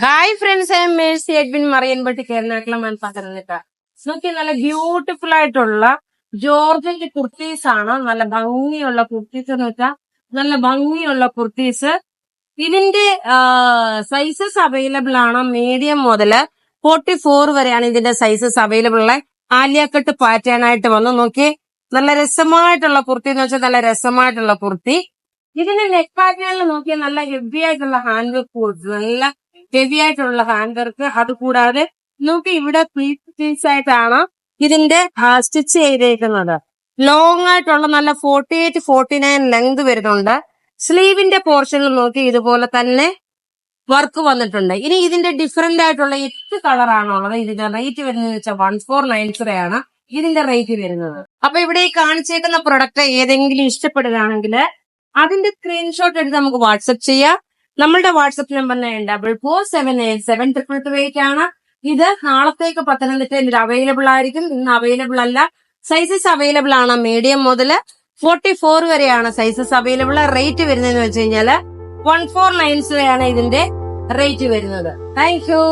Hi friends, I am Mercy Edwin Mariyanpatti Keralakkalam Pathanamthitta. നോക്കി നല്ല beautiful ആയിട്ടുള്ള ജോർജറ്റ് കുർത്തീസ് ആണ്. നല്ല ഭംഗിയുള്ള കുർത്തീസ് എന്ന് വെച്ചാൽ നല്ല ഭംഗിയുള്ള കുർത്തീസ്. ഇതിന്റെ സൈസസ് അവൈലബിൾ ആണ്. മീഡിയം മുതല് 44 വരെയാണ് ഇതിന്റെ സൈസസ് അവൈലബിൾ ഉള്ളത്. ആലിയക്കട്ട് പാറ്റേൺ ആയിട്ട് വന്നു. നോക്കി നല്ല രസമായിട്ടുള്ള കുർത്തി എന്ന് വെച്ചാൽ നല്ല രസമായിട്ടുള്ള കുർത്തി. ഇതിന്റെ നെക്ക് പാറ്റേണിൽ നോക്കിയാൽ നല്ല ഹെവി ആയിട്ടുള്ള ഹാൻഡ് വർക്ക്, നല്ല ഹെവി ആയിട്ടുള്ള ഹാൻഡ് വർക്ക്. അതുകൂടാതെ നമുക്ക് ഇവിടെ പീസ് ആയിട്ടാണ് ഇതിന്റെ സ്റ്റിച്ച് ചെയ്തേക്കുന്നത്. ലോങ് ആയിട്ടുള്ള നല്ല 48-49 ലെങ്ത് വരുന്നുണ്ട്. സ്ലീവിന്റെ പോർഷനിൽ നോക്കി ഇതുപോലെ തന്നെ വർക്ക് വന്നിട്ടുണ്ട്. ഇനി ഇതിന്റെ ഡിഫറെന്റ് ആയിട്ടുള്ള 8 കളറാണുള്ളത്. ഇതിന്റെ റേറ്റ് വരുന്നത് വെച്ചാൽ 1493 ആണ് ഇതിന്റെ റേറ്റ് വരുന്നത്. അപ്പൊ ഇവിടെ ഈ കാണിച്ചേക്കുന്ന പ്രൊഡക്റ്റ് ഏതെങ്കിലും ഇഷ്ടപ്പെടുകയാണെങ്കിൽ അതിന്റെ സ്ക്രീൻഷോട്ട് എടുത്ത് നമുക്ക് വാട്സപ്പ് ചെയ്യാം. നമ്മളുടെ വാട്സപ്പ് നമ്പർ 9447873338 ആണ്. ഇത് നാളത്തേക്ക് പത്തനംതിട്ടയിൽ ഇത് അവൈലബിൾ ആയിരിക്കും. ഇന്ന് അവൈലബിൾ അല്ല. സൈസസ് അവൈലബിൾ ആണ്. മീഡിയം മുതൽ 44 വരെയാണ് സൈസസ് അവൈലബിൾ. റേറ്റ് വരുന്നതെന്ന് വെച്ച് കഴിഞ്ഞാൽ 1493 ആണ് ഇതിന്റെ റേറ്റ് വരുന്നത്. Thank you.